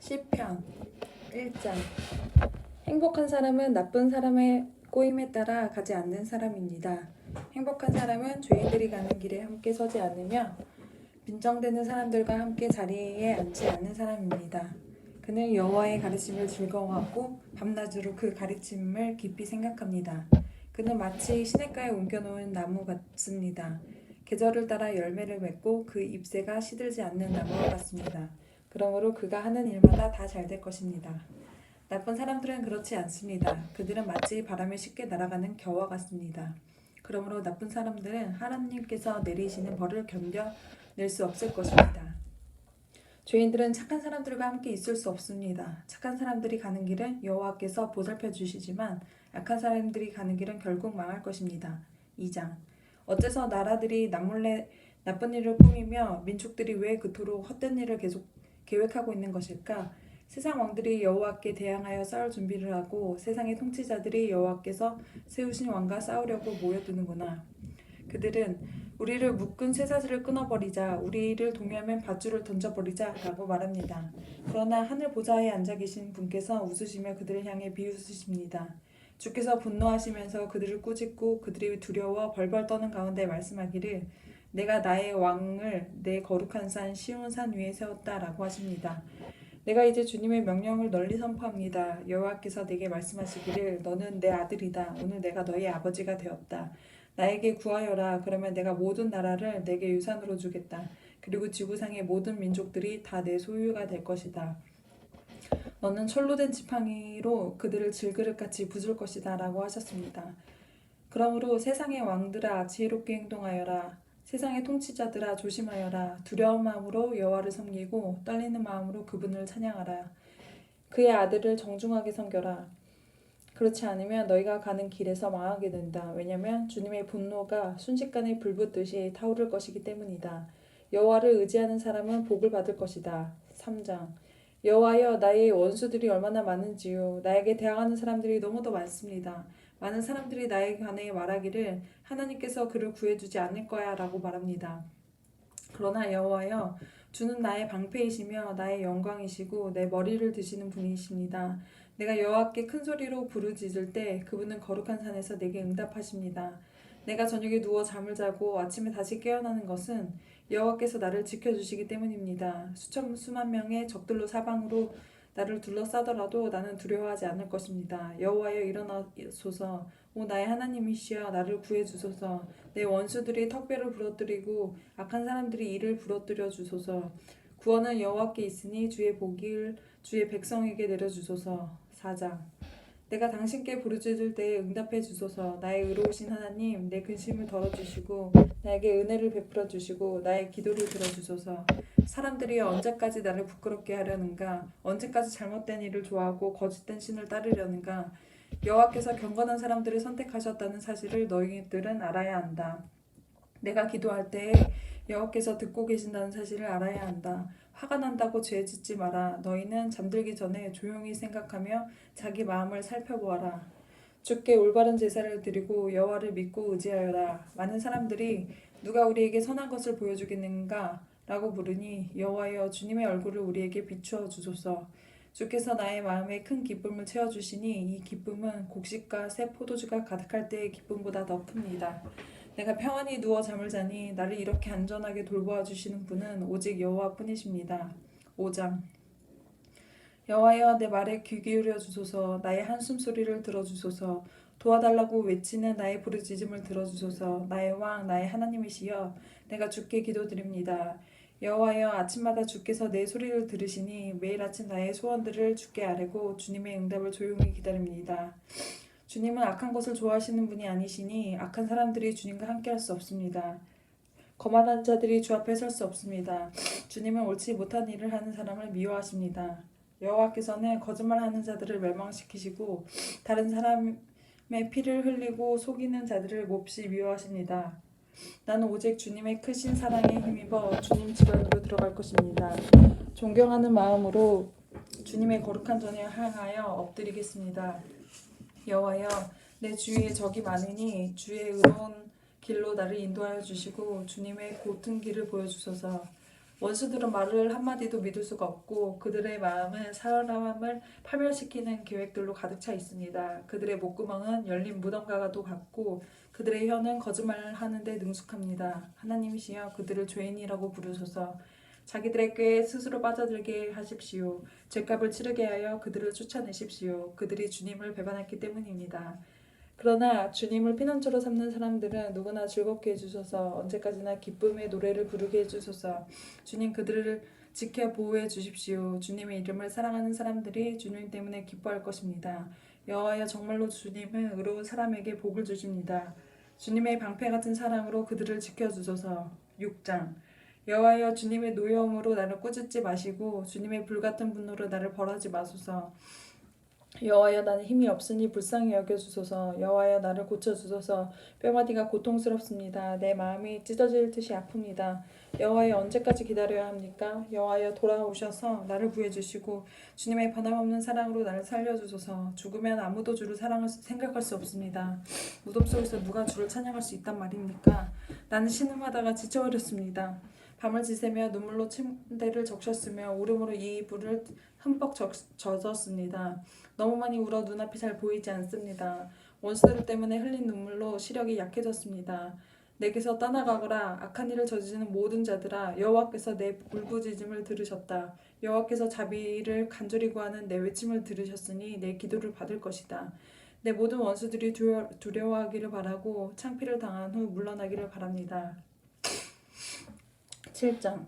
시편 1장. 행복한 사람은 나쁜 사람의 꼬임에 따라 가지 않는 사람입니다. 행복한 사람은 죄인들이 가는 길에 함께 서지 않으며 빈정대는 사람들과 함께 자리에 앉지 않는 사람입니다. 그는 여호와의 가르침을 즐거워하고 밤낮으로 그 가르침을 깊이 생각합니다. 그는 마치 시냇가에 옮겨놓은 나무 같습니다. 계절을 따라 열매를 맺고 그 잎새가 시들지 않는 나무와 같습니다. 그러므로 그가 하는 일마다 다 잘 될 것입니다. 나쁜 사람들은 그렇지 않습니다. 그들은 마치 바람에 쉽게 날아가는 겨와 같습니다. 그러므로 나쁜 사람들은 하나님께서 내리시는 벌을 견뎌낼 수 없을 것입니다. 죄인들은 착한 사람들과 함께 있을 수 없습니다. 착한 사람들이 가는 길은 여호와께서 보살펴 주시지만 악한 사람들이 가는 길은 결국 망할 것입니다. 2장. 어째서 나라들이 남몰래 나쁜 일을 꾸미며 민족들이 왜 그토록 헛된 일을 계속 계획하고 있는 것일까? 세상 왕들이 여호와께 대항하여 싸울 준비를 하고 세상의 통치자들이 여호와께서 세우신 왕과 싸우려고 모여드는구나. 그들은 우리를 묶은 쇠사슬을 끊어버리자, 우리를 동요하면 밧줄을 던져버리자 라고 말합니다. 그러나 하늘 보좌에 앉아 계신 분께서 웃으시며 그들을 향해 비웃으십니다. 주께서 분노하시면서 그들을 꾸짖고 그들이 두려워 벌벌 떠는 가운데 말씀하기를 내가 나의 왕을 내 거룩한 산 시온 산 위에 세웠다 라고 하십니다. 내가 이제 주님의 명령을 널리 선포합니다. 여호와께서 내게 말씀하시기를 너는 내 아들이다. 오늘 내가 너의 아버지가 되었다. 나에게 구하여라. 그러면 내가 모든 나라를 내게 유산으로 주겠다. 그리고 지구상의 모든 민족들이 다 내 소유가 될 것이다. 너는 철로 된 지팡이로 그들을 질그릇같이 부술 것이다 라고 하셨습니다. 그러므로 세상의 왕들아 지혜롭게 행동하여라. 세상의 통치자들아 조심하여라. 두려운 마음으로 여호와를 섬기고 떨리는 마음으로 그분을 찬양하라. 그의 아들을 정중하게 섬겨라. 그렇지 않으면 너희가 가는 길에서 망하게 된다. 왜냐하면 주님의 분노가 순식간에 불붙듯이 타오를 것이기 때문이다. 여호와를 의지하는 사람은 복을 받을 것이다. 3장. 여호와여 나의 원수들이 얼마나 많은지요. 나에게 대항하는 사람들이 너무도 많습니다. 많은 사람들이 나에 관해 말하기를 하나님께서 그를 구해주지 않을 거야 라고 말합니다. 그러나 여호와여 주는 나의 방패이시며 나의 영광이시고 내 머리를 드시는 분이십니다. 내가 여호와께 큰 소리로 부르짖을 때 그분은 거룩한 산에서 내게 응답하십니다. 내가 저녁에 누워 잠을 자고 아침에 다시 깨어나는 것은 여호와께서 나를 지켜주시기 때문입니다. 수만 명의 적들로 사방으로 나를 둘러싸더라도 나는 두려워하지 않을 것입니다. 여호와여 일어나소서. 오 나의 하나님이시여 나를 구해주소서. 내 원수들이 턱뼈를 부러뜨리고 악한 사람들이 이를 부러뜨려 주소서. 구원은 여호와께 있으니 주의 복을 주의 백성에게 내려주소서. 4장. 내가 당신께 부르짖을 때에 응답해 주소서. 나의 의로우신 하나님 내 근심을 덜어주시고 나에게 은혜를 베풀어 주시고 나의 기도를 들어주소서. 사람들이 언제까지 나를 부끄럽게 하려는가? 언제까지 잘못된 일을 좋아하고 거짓된 신을 따르려는가? 여호와께서 경건한 사람들을 선택하셨다는 사실을 너희들은 알아야 한다. 내가 기도할 때에 여호와께서 듣고 계신다는 사실을 알아야 한다. 화가 난다고 죄 짓지 마라. 너희는 잠들기 전에 조용히 생각하며 자기 마음을 살펴보아라. 주께 올바른 제사를 드리고 여호와를 믿고 의지하여라. 많은 사람들이 누가 우리에게 선한 것을 보여주겠는가? 라고 물으니 여호와여 주님의 얼굴을 우리에게 비추어 주소서. 주께서 나의 마음에 큰 기쁨을 채워주시니 이 기쁨은 곡식과 새 포도주가 가득할 때의 기쁨보다 더 큽니다. 내가 평안히 누워 잠을 자니 나를 이렇게 안전하게 돌보아 주시는 분은 오직 여호와뿐이십니다. 5장. 여호와여 내 말에 귀 기울여 주소서. 나의 한숨 소리를 들어주소서. 도와달라고 외치는 나의 부르짖음을 들어주소서. 나의 왕 나의 하나님이시여 내가 주께 기도드립니다. 여호와여 아침마다 주께서 내 소리를 들으시니 매일 아침 나의 소원들을 주께 아뢰고 주님의 응답을 조용히 기다립니다. 주님은 악한 것을 좋아하시는 분이 아니시니 악한 사람들이 주님과 함께할 수 없습니다. 거만한 자들이 주 앞에 설 수 없습니다. 주님은 옳지 못한 일을 하는 사람을 미워하십니다. 여호와께서는 거짓말하는 자들을 멸망시키시고 다른 사람의 피를 흘리고 속이는 자들을 몹시 미워하십니다. 나는 오직 주님의 크신 사랑에 힘입어 주님 집 안으로 들어갈 것입니다. 존경하는 마음으로 주님의 거룩한 전에 향하여 엎드리겠습니다. 여호와여 내 주위에 적이 많으니 주의 의로운 길로 나를 인도하여 주시고 주님의 곧은 길을 보여주소서. 원수들은 말을 한마디도 믿을 수가 없고 그들의 마음은 사람을 파멸시키는 계획들로 가득 차 있습니다. 그들의 목구멍은 열린 무덤과도 같고 그들의 혀는 거짓말을 하는데 능숙합니다. 하나님이시여 그들을 죄인이라고 부르소서. 자기들의 꾀에 스스로 빠져들게 하십시오. 죄값을 치르게 하여 그들을 쫓아내십시오. 그들이 주님을 배반했기 때문입니다. 그러나 주님을 피난처로 삼는 사람들은 누구나 즐겁게 해주소서. 언제까지나 기쁨의 노래를 부르게 해주소서. 주님 그들을 지켜 보호해 주십시오. 주님의 이름을 사랑하는 사람들이 주님 때문에 기뻐할 것입니다. 여호와여 정말로 주님은 의로운 사람에게 복을 주십니다. 주님의 방패 같은 사랑으로 그들을 지켜주소서. 6장 여호와여 주님의 노여움으로 나를 꾸짖지 마시고 주님의 불같은 분노로 나를 벌하지 마소서. 여호와여 나는 힘이 없으니 불쌍히 여겨주소서. 여호와여 나를 고쳐주소서. 뼈마디가 고통스럽습니다. 내 마음이 찢어질 듯이 아픕니다. 여호와여 언제까지 기다려야 합니까? 여호와여 돌아오셔서 나를 구해주시고 주님의 변함없는 사랑으로 나를 살려주소서. 죽으면 아무도 주를 생각할 수 없습니다. 무덤 속에서 누가 주를 찬양할 수 있단 말입니까? 나는 신음하다가 지쳐버렸습니다. 밤을 지새며 눈물로 침대를 적셨으며 울음으로 이 이불을 흠뻑 젖었습니다. 너무 많이 울어 눈앞이 잘 보이지 않습니다. 원수들 때문에 흘린 눈물로 시력이 약해졌습니다. 내게서 떠나가거라. 악한 일을 저지르는 모든 자들아, 여호와께서 내 울부짖음을 들으셨다. 여호와께서 자비를 간절히 구하는 내 외침을 들으셨으니 내 기도를 받을 것이다. 내 모든 원수들이 두려워하기를 바라고 창피를 당한 후 물러나기를 바랍니다. 7장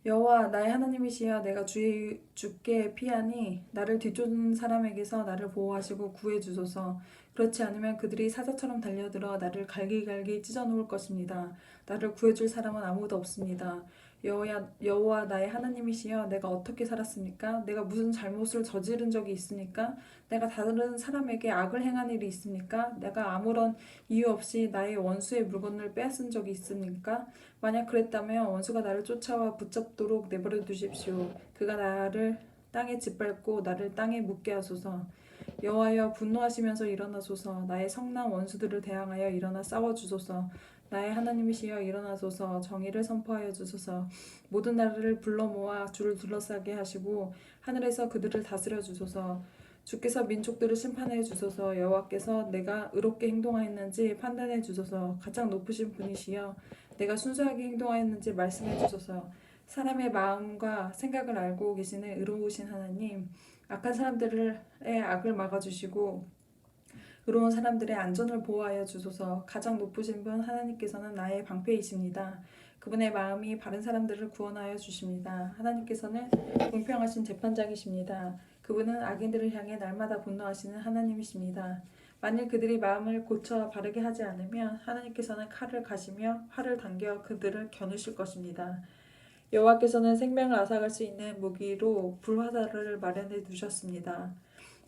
여호와 나의 하나님이시여 내가 주께 피하니 나를 뒤쫓는 사람에게서 나를 보호하시고 구해주소서. 그렇지 않으면 그들이 사자처럼 달려들어 나를 갈기갈기 찢어놓을 것입니다. 나를 구해줄 사람은 아무도 없습니다. 여호와 나의 하나님이시여 내가 어떻게 살았습니까? 내가 무슨 잘못을 저지른 적이 있습니까? 내가 다른 사람에게 악을 행한 일이 있습니까? 내가 아무런 이유 없이 나의 원수의 물건을 빼앗은 적이 있습니까? 만약 그랬다면 원수가 나를 쫓아와 붙잡도록 내버려 두십시오. 그가 나를 땅에 짓밟고 나를 땅에 묻게 하소서. 여호와여 분노하시면서 일어나소서. 나의 성난 원수들을 대항하여 일어나 싸워주소서. 나의 하나님이시여 일어나소서. 정의를 선포하여 주소서. 모든 나라를 불러 모아 주를 둘러싸게 하시고 하늘에서 그들을 다스려 주소서. 주께서 민족들을 심판해 주소서. 여호와께서 내가 의롭게 행동하였는지 판단해 주소서. 가장 높으신 분이시여 내가 순수하게 행동하였는지 말씀해 주소서. 사람의 마음과 생각을 알고 계시는 의로우신 하나님, 악한 사람들의 악을 막아주시고 의로운 사람들의 안전을 보호하여 주소서. 가장 높으신 분 하나님께서는 나의 방패이십니다. 그분의 마음이 바른 사람들을 구원하여 주십니다. 하나님께서는 공평하신 재판장이십니다. 그분은 악인들을 향해 날마다 분노하시는 하나님이십니다. 만일 그들이 마음을 고쳐 바르게 하지 않으면 하나님께서는 칼을 가시며 활을 당겨 그들을 겨누실 것입니다. 여호와께서는 생명을 앗아갈 수 있는 무기로 불화살을 마련해 두셨습니다.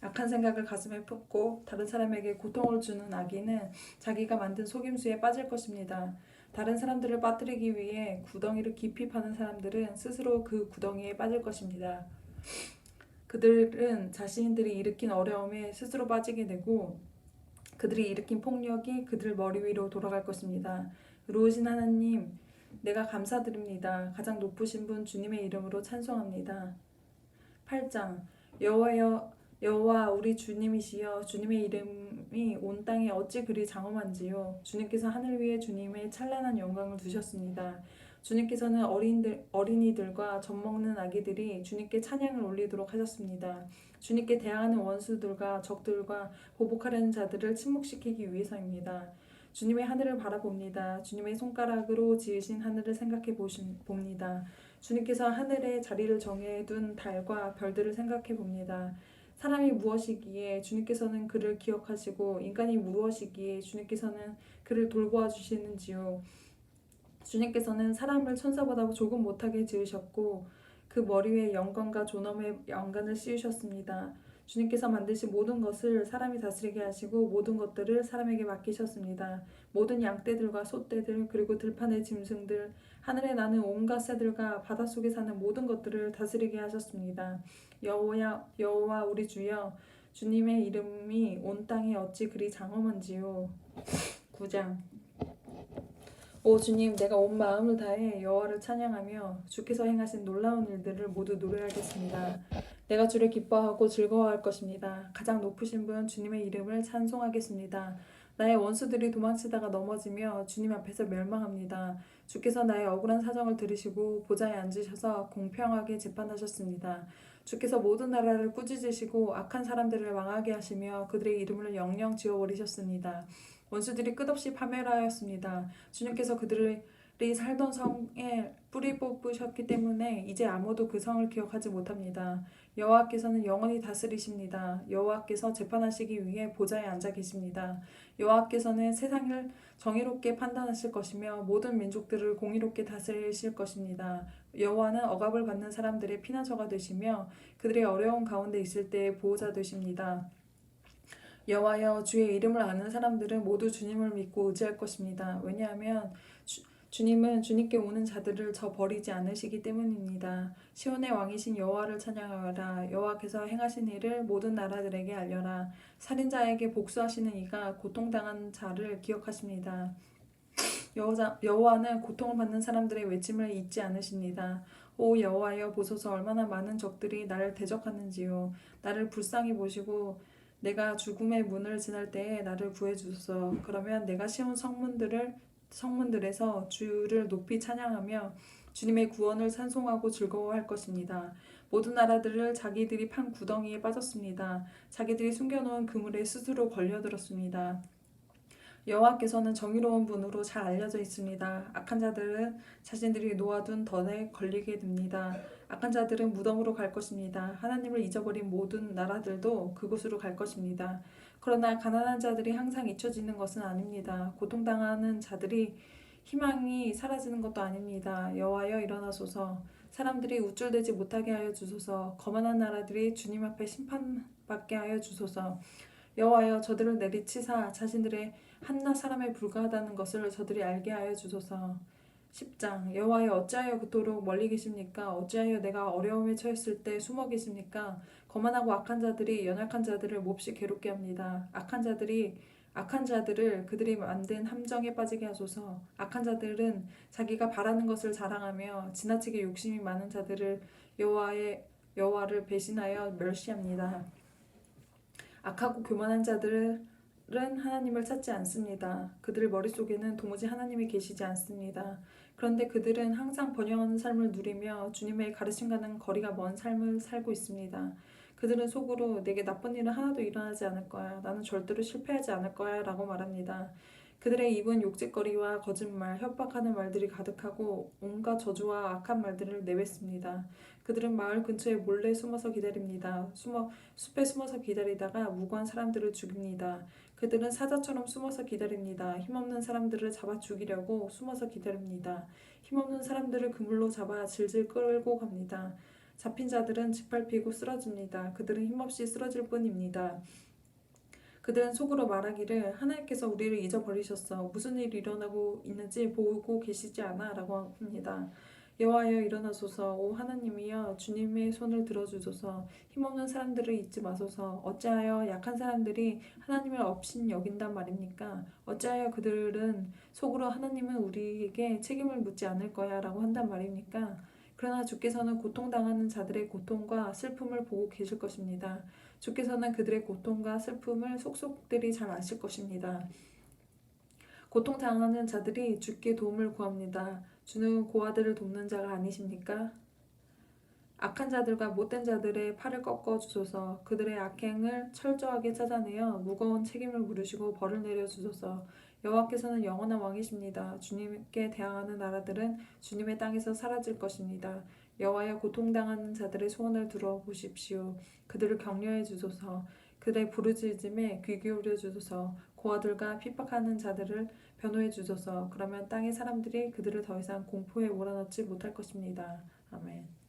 악한 생각을 가슴에 품고 다른 사람에게 고통을 주는 악인은 자기가 만든 속임수에 빠질 것입니다. 다른 사람들을 빠뜨리기 위해 구덩이를 깊이 파는 사람들은 스스로 그 구덩이에 빠질 것입니다. 그들은 자신들이 일으킨 어려움에 스스로 빠지게 되고 그들이 일으킨 폭력이 그들 머리 위로 돌아갈 것입니다. 의로우신 하나님, 내가 감사드립니다. 가장 높으신 분 주님의 이름으로 찬송합니다. 8장 여호와 우리 주님이시여 주님의 이름이 온 땅에 어찌 그리 장엄한지요. 주님께서 하늘 위에 주님의 찬란한 영광을 두셨습니다. 주님께서는 어린이들과 젖먹는 아기들이 주님께 찬양을 올리도록 하셨습니다. 주님께 대항하는 원수들과 적들과 보복하려는 자들을 침묵시키기 위해서입니다. 주님의 하늘을 바라봅니다. 주님의 손가락으로 지으신 하늘을 생각해 봅니다. 주님께서 하늘에 자리를 정해둔 달과 별들을 생각해 봅니다. 사람이 무엇이기에 주님께서는 그를 기억하시고 인간이 무엇이기에 주님께서는 그를 돌보아 주시는지요. 주님께서는 사람을 천사보다 조금 못하게 지으셨고 그 머리 위에 영광과 존엄의 영광을 씌우셨습니다. 주님께서 만드신 모든 것을 사람이 다스리게 하시고 모든 것들을 사람에게 맡기셨습니다. 모든 양떼들과 소떼들 그리고 들판의 짐승들 하늘에 나는 온갖 새들과 바닷속에 사는 모든 것들을 다스리게 하셨습니다. 여호와 우리 주여 주님의 이름이 온 땅에 어찌 그리 장엄한지요. 9장 오 주님, 내가 온 마음을 다해 여호와를 찬양하며 주께서 행하신 놀라운 일들을 모두 노래하겠습니다. 내가 주를 기뻐하고 즐거워할 것입니다. 가장 높으신 분 주님의 이름을 찬송하겠습니다. 나의 원수들이 도망치다가 넘어지며 주님 앞에서 멸망합니다. 주께서 나의 억울한 사정을 들으시고 보좌에 앉으셔서 공평하게 재판하셨습니다. 주께서 모든 나라를 꾸짖으시고 악한 사람들을 망하게 하시며 그들의 이름을 영영 지워버리셨습니다. 원수들이 끝없이 파멸하였습니다. 주님께서 그들이 살던 성에 뿌리 뽑으셨기 때문에 이제 아무도 그 성을 기억하지 못합니다. 여호와께서는 영원히 다스리십니다. 여호와께서 재판하시기 위해 보좌에 앉아 계십니다. 여호와께서는 세상을 정의롭게 판단하실 것이며 모든 민족들을 공의롭게 다스리실 것입니다. 여호와는 억압을 받는 사람들의 피난처가 되시며 그들의 어려운 가운데 있을 때의 보호자 되십니다. 여호와여, 주의 이름을 아는 사람들은 모두 주님을 믿고 의지할 것입니다. 왜냐하면 주님은 주님께 오는 자들을 버리지 않으시기 때문입니다. 시온의 왕이신 여호와를 찬양하라. 여호와께서 행하신 일을 모든 나라들에게 알려라. 살인자에게 복수하시는 이가 고통당한 자를 기억하십니다. 여호와는 고통을 받는 사람들의 외침을 잊지 않으십니다. 오 여호와여, 보소서 얼마나 많은 적들이 나를 대적하는지요. 나를 불쌍히 보시고 내가 죽음의 문을 지날 때에 나를 구해주소서. 그러면 내가 시온 성문들에서 주를 높이 찬양하며 주님의 구원을 찬송하고 즐거워할 것입니다. 모든 나라들을 자기들이 판 구덩이에 빠졌습니다. 자기들이 숨겨놓은 그물에 스스로 걸려들었습니다. 여호와께서는 정의로운 분으로 잘 알려져 있습니다. 악한 자들은 자신들이 놓아둔 덫에 걸리게 됩니다. 악한 자들은 무덤으로 갈 것입니다. 하나님을 잊어버린 모든 나라들도 그곳으로 갈 것입니다. 그러나 가난한 자들이 항상 잊혀지는 것은 아닙니다. 고통당하는 자들이 희망이 사라지는 것도 아닙니다. 여호와여, 일어나소서. 사람들이 우쭐대지 못하게 하여 주소서. 거만한 나라들이 주님 앞에 심판받게 하여 주소서. 여호와여, 저들을 내리치사 자신들의 한낱 사람에 불과하다는 것을 저들이 알게 하여 주소서. 10장. 여호와여, 어찌하여 그토록 멀리 계십니까? 어찌하여 내가 어려움에 처했을 때 숨어 계십니까? 거만하고 악한 자들이 연약한 자들을 몹시 괴롭게 합니다. 악한 자들을 그들이 만든 함정에 빠지게 하소서. 악한 자들은 자기가 바라는 것을 자랑하며 지나치게 욕심이 많은 자들을 여호와를 배신하여 멸시합니다. 악하고 교만한 자들은 하나님을 찾지 않습니다. 그들 머릿속에는 도무지 하나님이 계시지 않습니다. 그런데 그들은 항상 번영하는 삶을 누리며 주님의 가르침과는 거리가 먼 삶을 살고 있습니다. 그들은 속으로 내게 나쁜 일은 하나도 일어나지 않을 거야. 나는 절대로 실패하지 않을 거야 라고 말합니다. 그들의 입은 욕짓거리와 거짓말, 협박하는 말들이 가득하고 온갖 저주와 악한 말들을 내뱉습니다. 그들은 마을 근처에 몰래 숨어서 기다립니다. 숲에 숨어서 기다리다가 무고한 사람들을 죽입니다. 그들은 사자처럼 숨어서 기다립니다. 힘없는 사람들을 잡아 죽이려고 숨어서 기다립니다. 힘없는 사람들을 그물로 잡아 질질 끌고 갑니다. 잡힌 자들은 짓밟히고 쓰러집니다. 그들은 힘없이 쓰러질 뿐입니다. 그들은 속으로 말하기를 하나님께서 우리를 잊어버리셨어. 무슨 일이 일어나고 있는지 보고 계시지 않아? 라고 합니다. 여호와여, 일어나소서. 오 하나님이여, 주님의 손을 들어주소서. 힘없는 사람들을 잊지 마소서. 어찌하여 약한 사람들이 하나님을 업신 여긴단 말입니까? 어찌하여 그들은 속으로 하나님은 우리에게 책임을 묻지 않을 거야 라고 한단 말입니까? 그러나 주께서는 고통당하는 자들의 고통과 슬픔을 보고 계실 것입니다. 주께서는 그들의 고통과 슬픔을 속속들이 잘 아실 것입니다. 고통당하는 자들이 주께 도움을 구합니다. 주는 고아들을 돕는 자가 아니십니까? 악한 자들과 못된 자들의 팔을 꺾어 주소서. 그들의 악행을 철저하게 찾아내어 무거운 책임을 물으시고 벌을 내려 주소서. 여호와께서는 영원한 왕이십니다. 주님께 대항하는 나라들은 주님의 땅에서 사라질 것입니다. 여호와여, 고통당하는 자들의 소원을 들어보십시오. 그들을 격려해 주소서. 그들의 부르짖음에 귀 기울여 주소서. 고아들과 핍박하는 자들을 변호해 주소서. 그러면 땅의 사람들이 그들을 더 이상 공포에 몰아넣지 못할 것입니다. 아멘.